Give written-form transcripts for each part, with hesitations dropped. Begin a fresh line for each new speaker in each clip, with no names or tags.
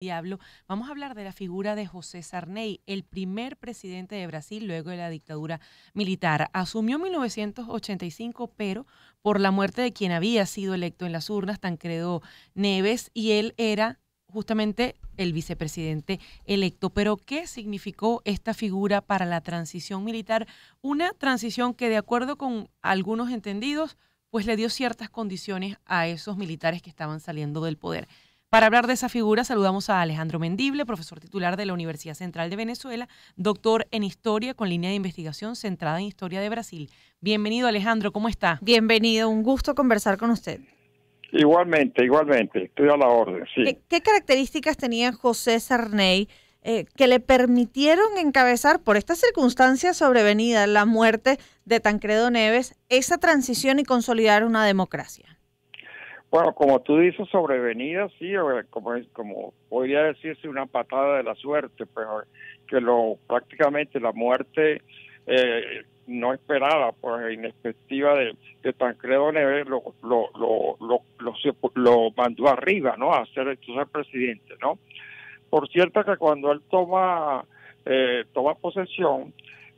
Diablo, vamos a hablar de la figura de José Sarney, el primer presidente de Brasil luego de la dictadura militar. Asumió en 1985, pero por la muerte de quien había sido electo en las urnas, Tancredo Neves, y él era justamente el vicepresidente electo. Pero, ¿qué significó esta figura para la transición militar? Una transición que, de acuerdo con algunos entendidos, pues le dio ciertas condiciones a esos militares que estaban saliendo del poder. Para hablar de esa figura, saludamos a Alejandro Mendible, profesor titular de la Universidad Central de Venezuela, doctor en Historia con línea de investigación centrada en Historia de Brasil. Bienvenido, Alejandro, ¿cómo está?
Bienvenido, un gusto conversar con usted.
Igualmente, estoy a la orden, sí.
¿Qué características tenía José Sarney que le permitieron encabezar, por esta circunstancia sobrevenida, la muerte de Tancredo Neves, esa transición y consolidar una democracia?
Bueno, como tú dices, sobrevenida, sí, como podría decirse una patada de la suerte, pero que prácticamente la muerte no esperada, pues inexpectativa de Tancredo Neves lo mandó arriba, ¿no? A ser presidente, ¿no? Por cierto que cuando él toma posesión,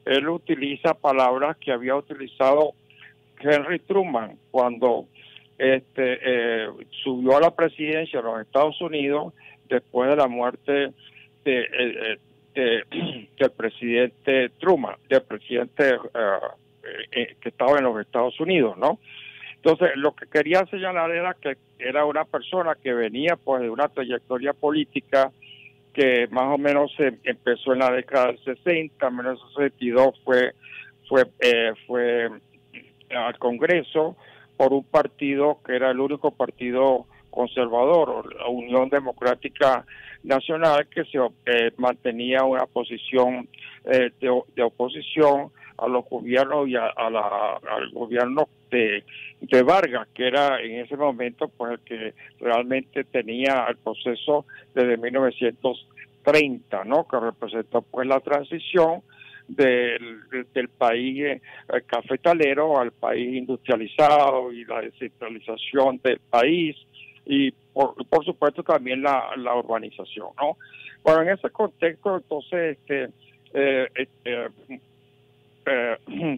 él utiliza palabras que había utilizado Henry Truman cuando subió a la presidencia de los Estados Unidos después de la muerte del presidente Truman, del presidente que estaba en los Estados Unidos, ¿no? Entonces, lo que quería señalar era que era una persona que venía pues de una trayectoria política que más o menos empezó en la década del 60, en 1962 fue al Congreso por un partido que era el único partido conservador, la Unión Democrática Nacional, que se mantenía una posición de oposición a los gobiernos y al gobierno de Vargas, que era en ese momento pues el que realmente tenía el proceso desde 1930, ¿no? Que representó pues la transición del país cafetalero al país industrializado y la descentralización del país y por supuesto también la urbanización, ¿no? Bueno, en ese contexto entonces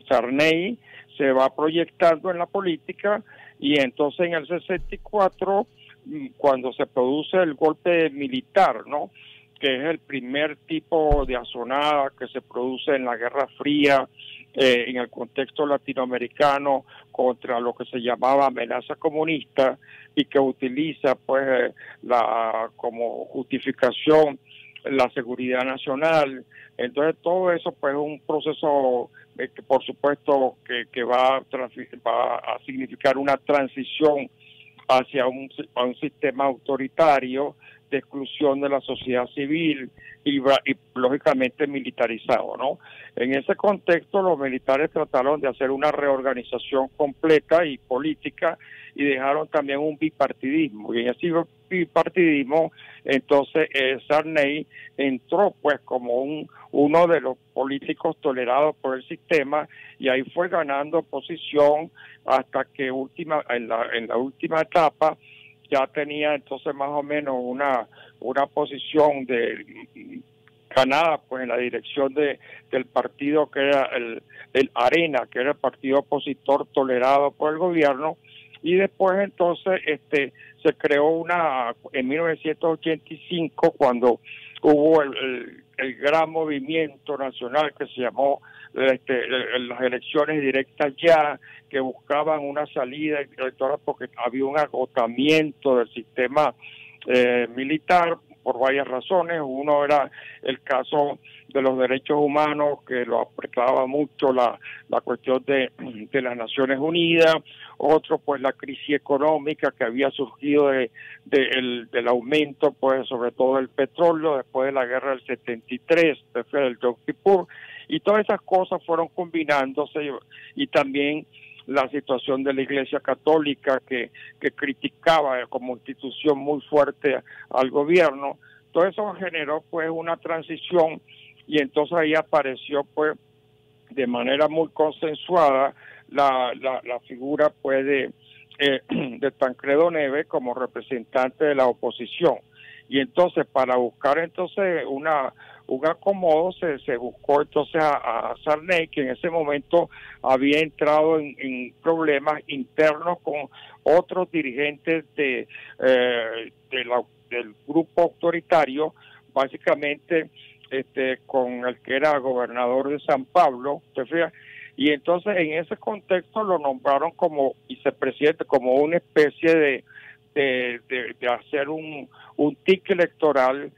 Sarney se va proyectando en la política y entonces en el 64 cuando se produce el golpe militar, ¿no? Que es el primer tipo de asonada que se produce en la Guerra Fría en el contexto latinoamericano contra lo que se llamaba amenaza comunista y que utiliza pues como justificación la seguridad nacional. Entonces todo eso pues es un proceso que por supuesto que va a significar una transición hacia un sistema autoritario de exclusión de la sociedad civil y lógicamente militarizado, ¿no? En ese contexto los militares trataron de hacer una reorganización completa y política y dejaron también un bipartidismo, y en ese bipartidismo entonces Sarney entró pues como uno de los políticos tolerados por el sistema y ahí fue ganando posición hasta que en la última etapa ya tenía entonces más o menos una posición ganada pues en la dirección del partido que era el ARENA, que era el partido opositor tolerado por el gobierno, y después entonces se creó en 1985 cuando hubo el gran movimiento nacional que se llamó las elecciones directas ya, que buscaban una salida electoral porque había un agotamiento del sistema militar por varias razones. Uno era el caso de los derechos humanos, que lo apretaba mucho la cuestión de las Naciones Unidas. Otro, pues la crisis económica que había surgido del aumento, pues sobre todo del petróleo después de la guerra del 73, después del Yom Kippur, y todas esas cosas fueron combinándose y también la situación de la Iglesia Católica que criticaba como institución muy fuerte al gobierno. Todo eso generó pues una transición y entonces ahí apareció pues de manera muy consensuada la figura pues de Tancredo Neves como representante de la oposición. y entonces para buscar entonces un acomodo se buscó entonces a Sarney, que en ese momento había entrado en problemas internos con otros dirigentes del grupo autoritario, básicamente con el que era gobernador de San Pablo, ¿te fijas? Y entonces en ese contexto lo nombraron como vicepresidente, como una especie de hacer un tic electoral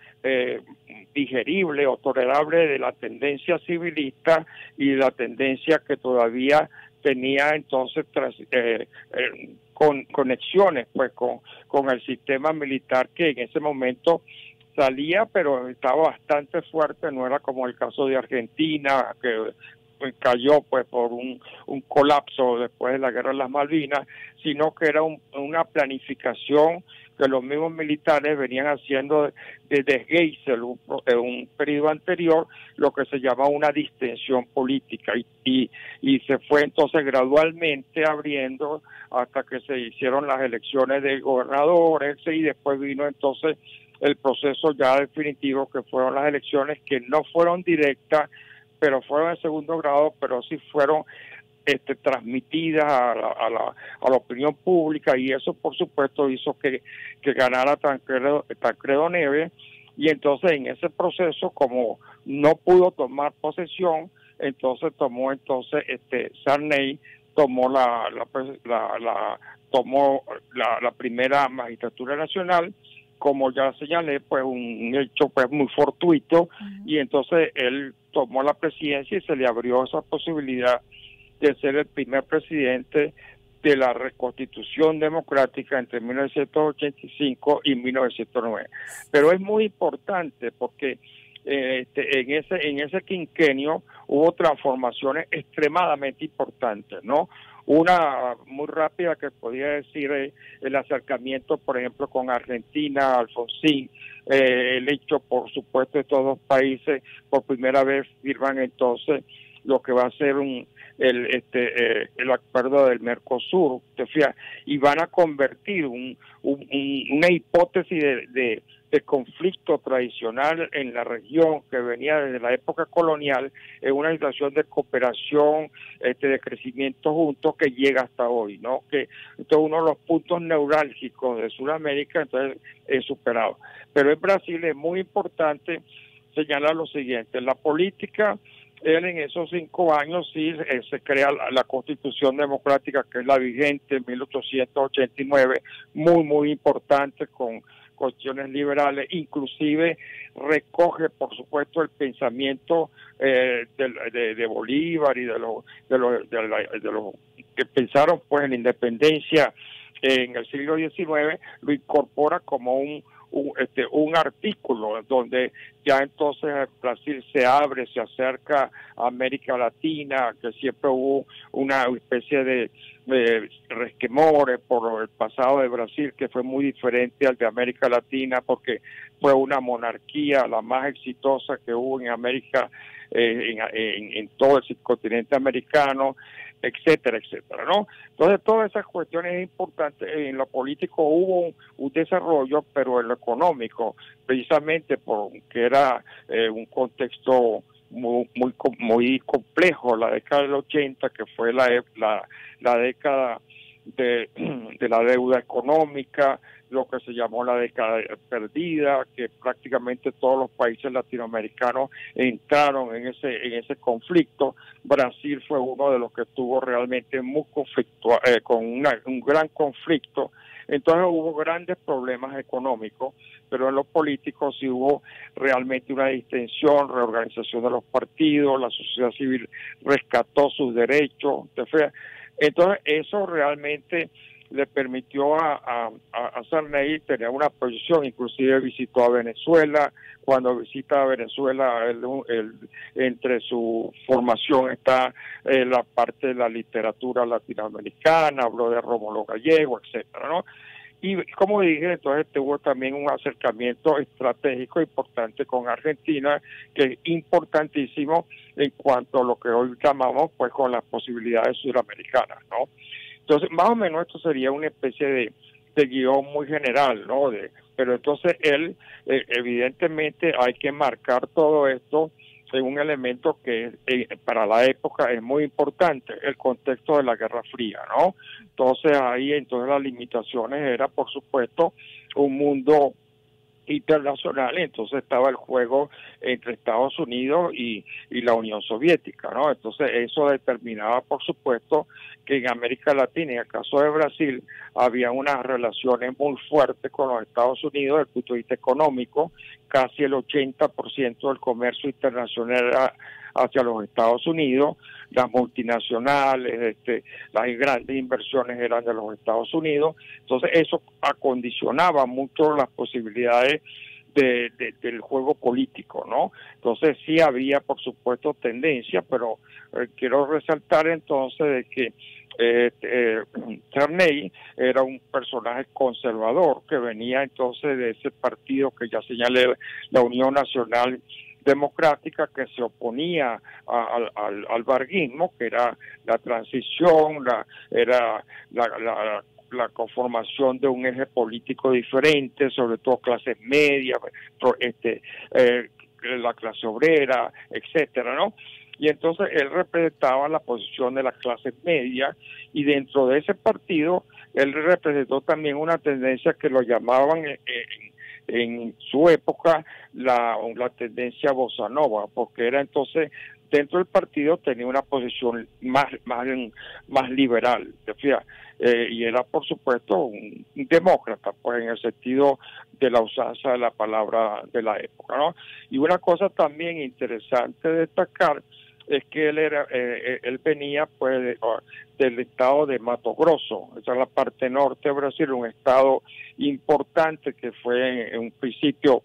digerible o tolerable de la tendencia civilista y la tendencia que todavía tenía entonces con conexiones pues con el sistema militar, que en ese momento salía, pero estaba bastante fuerte. No era como el caso de Argentina, que cayó pues por un colapso después de la guerra de las Malvinas, sino que era una planificación que los mismos militares venían haciendo desde Geisel, un periodo anterior, lo que se llama una distensión política, y se fue entonces gradualmente abriendo hasta que se hicieron las elecciones de gobernadores, y después vino entonces el proceso ya definitivo, que fueron las elecciones que no fueron directas, pero fueron de segundo grado, pero sí fueron transmitidas a la opinión pública, y eso por supuesto hizo que ganara Tancredo Neves. Y entonces en ese proceso, como no pudo tomar posesión, entonces Sarney tomó la primera magistratura nacional, como ya señalé, pues un hecho pues muy fortuito, y entonces él tomó la presidencia y se le abrió esa posibilidad de ser el primer presidente de la reconstitución democrática entre 1985 y 1909. Pero es muy importante porque en ese quinquenio hubo transformaciones extremadamente importantes, ¿no? Una muy rápida que podría decir el acercamiento, por ejemplo, con Argentina, Alfonsín, el hecho, por supuesto, de estos dos países por primera vez firman entonces lo que va a ser el acuerdo del Mercosur, ¿te fijas? Y van a convertir una hipótesis de conflicto tradicional en la región, que venía desde la época colonial, en una situación de cooperación, de crecimiento juntos, que llega hasta hoy, ¿no? Que entonces uno de los puntos neurálgicos de Sudamérica entonces es superado. Pero en Brasil es muy importante señalar lo siguiente: la política, él en esos 5 años sí se crea la Constitución Democrática, que es la vigente en 1889, muy importante, con cuestiones liberales, inclusive recoge por supuesto el pensamiento de Bolívar y de los que pensaron pues en la independencia en el siglo XIX, lo incorpora como un artículo donde ya entonces Brasil se abre, se acerca a América Latina, que siempre hubo una especie de resquemores por el pasado de Brasil, que fue muy diferente al de América Latina, porque fue una monarquía la más exitosa que hubo en América, en todo el subcontinente americano, etcétera, ¿no? Entonces, todas esas cuestiones importantes. En lo político hubo un desarrollo, pero en lo económico, precisamente porque era un contexto muy complejo, la década del 80, que fue la década de la deuda económica, lo que se llamó la década perdida, que prácticamente todos los países latinoamericanos entraron en ese conflicto. Brasil fue uno de los que estuvo realmente muy con un gran conflicto. Entonces hubo grandes problemas económicos, pero en los políticos sí hubo realmente una distensión, reorganización de los partidos, la sociedad civil rescató sus derechos. Entonces eso realmente le permitió a Sarney tener una posición. Inclusive visitó a Venezuela. Cuando visita a Venezuela, entre su formación está la parte de la literatura latinoamericana, habló de Rómulo Gallego, etcétera, ¿no? Y como dije, entonces tuvo también un acercamiento estratégico importante con Argentina, que es importantísimo en cuanto a lo que hoy llamamos pues con las posibilidades suramericanas, ¿no? Entonces, más o menos esto sería una especie de guión muy general, ¿no? De Pero entonces él, evidentemente hay que marcar todo esto en un elemento que para la época es muy importante, el contexto de la Guerra Fría, ¿no? Entonces las limitaciones era, por supuesto, un mundo internacional, entonces estaba el juego entre Estados Unidos y la Unión Soviética, ¿no? Entonces eso determinaba, por supuesto, que en América Latina, en el caso de Brasil, había unas relaciones muy fuertes con los Estados Unidos desde el punto de vista económico. Casi el 80% del comercio internacional era hacia los Estados Unidos, las multinacionales, las grandes inversiones eran de los Estados Unidos, entonces eso acondicionaba mucho las posibilidades del juego político, ¿no? Entonces sí había, por supuesto, tendencia, pero quiero resaltar entonces de que Sarney era un personaje conservador que venía entonces de ese partido que ya señalé, la Unión Nacional Democrática, que se oponía al varguismo, que era la transición, la conformación de un eje político diferente, sobre todo clases medias, la clase obrera, etcétera, ¿no? Y entonces él representaba la posición de las clases medias, y dentro de ese partido él representó también una tendencia que lo llamaban en su época la tendencia bossa nova, porque era entonces dentro del partido tenía una posición más liberal, y era por supuesto un demócrata, pues en el sentido de la usanza de la palabra de la época, ¿no? Y una cosa también interesante de destacar es que él venía pues del estado de Mato Grosso, esa es la parte norte de Brasil, un estado importante que fue en un principio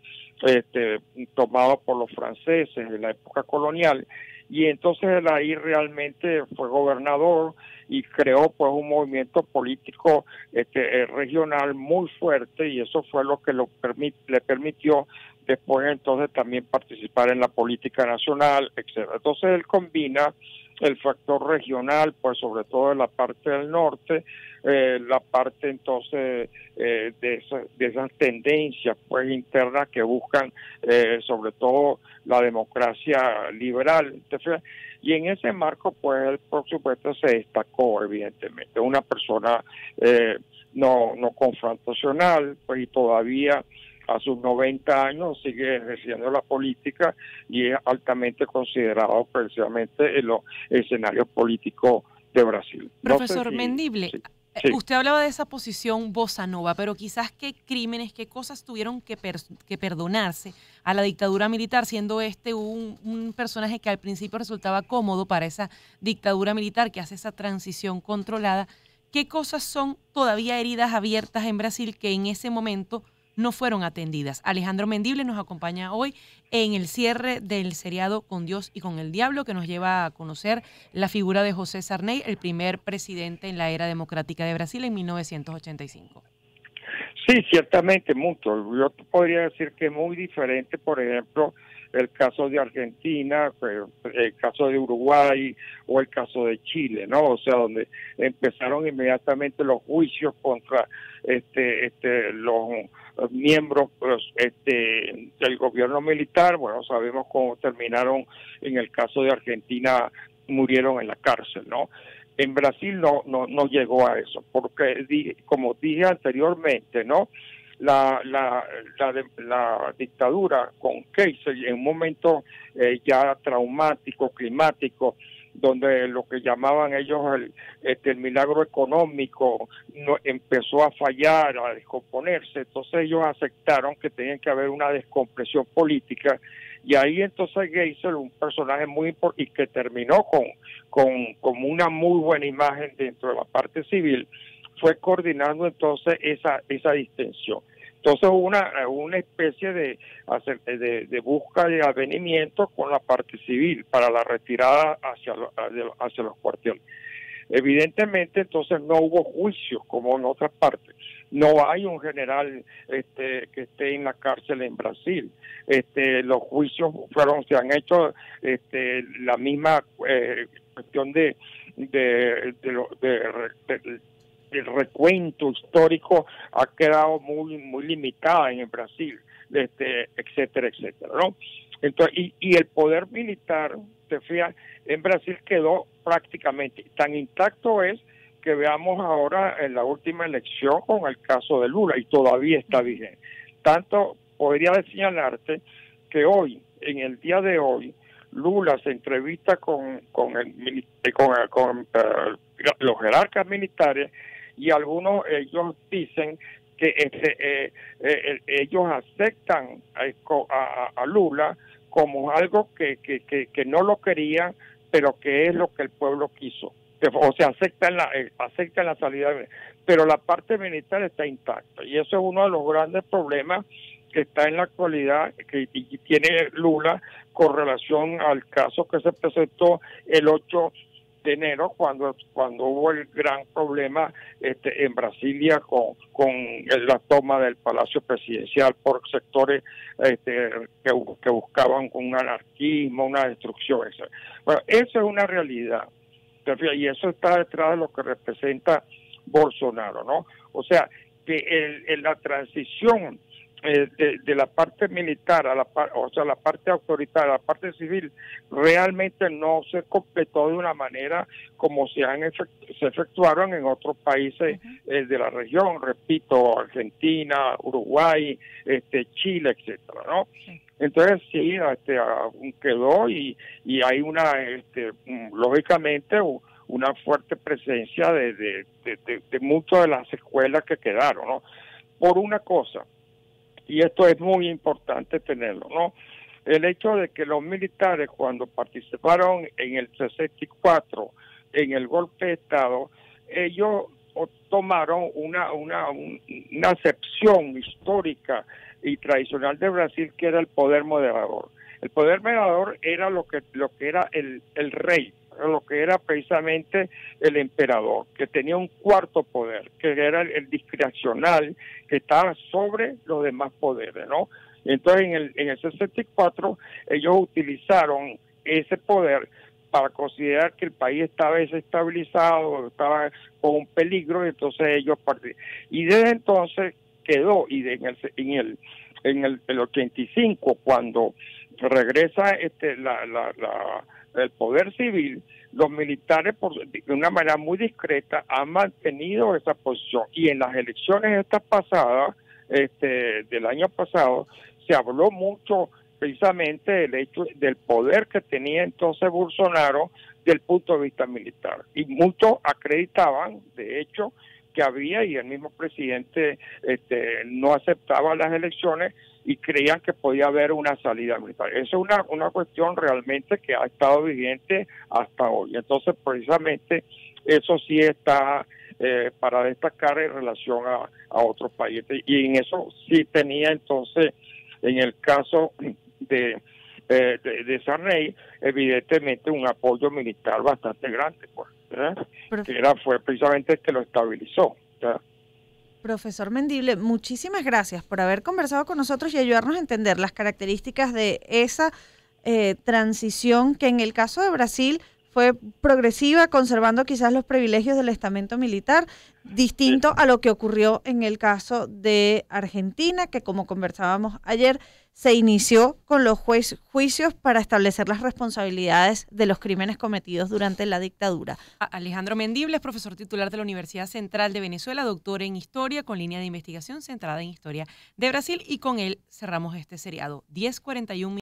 tomado por los franceses en la época colonial, y entonces él ahí realmente fue gobernador y creó pues un movimiento político regional muy fuerte, y eso fue lo que le permitió después entonces también participar en la política nacional, etcétera. Entonces él combina el factor regional, pues sobre todo en la parte del norte, la parte entonces de esas tendencias pues internas que buscan sobre todo la democracia liberal. Y en ese marco pues él por supuesto se destacó evidentemente, una persona no confrontacional, pues, y todavía a sus 90 años sigue ejerciendo la política y es altamente considerado precisamente en los escenarios políticos de Brasil.
Profesor Mendible, sí. Usted hablaba de esa posición bossa nova, pero quizás qué crímenes, qué cosas tuvieron que perdonarse a la dictadura militar, siendo un personaje que al principio resultaba cómodo para esa dictadura militar que hace esa transición controlada. ¿Qué cosas son todavía heridas abiertas en Brasil que en ese momento no fueron atendidas? Alejandro Mendible nos acompaña hoy en el cierre del seriado Con Dios y con el Diablo, que nos lleva a conocer la figura de José Sarney, el primer presidente en la era democrática de Brasil en 1985.
Sí, ciertamente mucho. Yo podría decir que es muy diferente, por ejemplo, el caso de Argentina, el caso de Uruguay o el caso de Chile, ¿no? O sea, donde empezaron inmediatamente los juicios contra los miembros del gobierno militar. Bueno, sabemos cómo terminaron en el caso de Argentina, murieron en la cárcel, ¿no? En Brasil no llegó a eso, porque como dije anteriormente, ¿no? La dictadura con Keyser, en un momento ya traumático, climático, donde lo que llamaban ellos el milagro económico empezó a fallar, a descomponerse, entonces ellos aceptaron que tenían que haber una descompresión política, y ahí entonces Geisel, un personaje muy importante y que terminó con una muy buena imagen dentro de la parte civil, fue coordinando entonces esa distensión. Entonces hubo una especie de busca de avenimiento con la parte civil para la retirada hacia los cuarteles. Evidentemente entonces no hubo juicios como en otras partes. No hay un general que esté en la cárcel en Brasil. Los juicios se han hecho la misma cuestión de el recuento histórico ha quedado muy limitada en el Brasil, etcétera, etcétera, ¿no? Entonces, y el poder militar, te fijas, en Brasil quedó prácticamente tan intacto es que veamos ahora en la última elección con el caso de Lula y todavía está vigente. Tanto podría señalarte que hoy, en el día de hoy, Lula se entrevista con los jerarcas militares y algunos ellos dicen que ellos aceptan a Lula como algo que no lo querían, pero que es lo que el pueblo quiso. O sea, aceptan la salida, pero la parte militar está intacta. Y eso es uno de los grandes problemas que está en la actualidad, que tiene Lula con relación al caso que se presentó el 8 de enero, cuando hubo el gran problema en Brasilia con la toma del Palacio Presidencial por sectores que buscaban un anarquismo, una destrucción. Bueno, eso es una realidad, y eso está detrás de lo que representa Bolsonaro, ¿no? O sea, que la transición de la parte militar a la parte autoritaria, a la parte civil, realmente no se completó de una manera como se efectuaron en otros países de la región, repito, Argentina, Uruguay, Chile, etcétera, ¿no? Sí. Entonces sí, quedó y hay lógicamente una fuerte presencia de muchas de las escuelas que quedaron, ¿no? Por una cosa, y esto es muy importante tenerlo, ¿no? El hecho de que los militares, cuando participaron en el 64, en el golpe de Estado, ellos tomaron una acepción histórica y tradicional de Brasil, que era el poder moderador. El poder moderador era lo que era el rey, lo que era precisamente el emperador, que tenía un cuarto poder, que era el discrecional, que estaba sobre los demás poderes, ¿no? Entonces en el 64 ellos utilizaron ese poder para considerar que el país estaba desestabilizado, estaba con un peligro, y entonces ellos participaron. Y desde entonces quedó, y en el 85, cuando regresa el poder civil, los militares, de una manera muy discreta, han mantenido esa posición. Y en las elecciones estas pasadas, del año pasado, se habló mucho precisamente del hecho del poder que tenía entonces Bolsonaro del punto de vista militar. Y muchos acreditaban, de hecho, que había, y el mismo presidente no aceptaba las elecciones y creían que podía haber una salida militar. Eso es una cuestión realmente que ha estado vigente hasta hoy. Entonces, precisamente, eso sí está para destacar en relación a otros países. Y en eso sí tenía entonces, en el caso de Sarney, evidentemente un apoyo militar bastante grande, pues, que fue precisamente el que lo estabilizó, ¿verdad?
Profesor Mendible, muchísimas gracias por haber conversado con nosotros y ayudarnos a entender las características de esa transición que en el caso de Brasil fue progresiva, conservando quizás los privilegios del estamento militar, distinto a lo que ocurrió en el caso de Argentina, que como conversábamos ayer, se inició con los juicios para establecer las responsabilidades de los crímenes cometidos durante la dictadura.
Alejandro Mendible es profesor titular de la Universidad Central de Venezuela, doctor en Historia, con línea de investigación centrada en Historia de Brasil, y con él cerramos este seriado. 10:41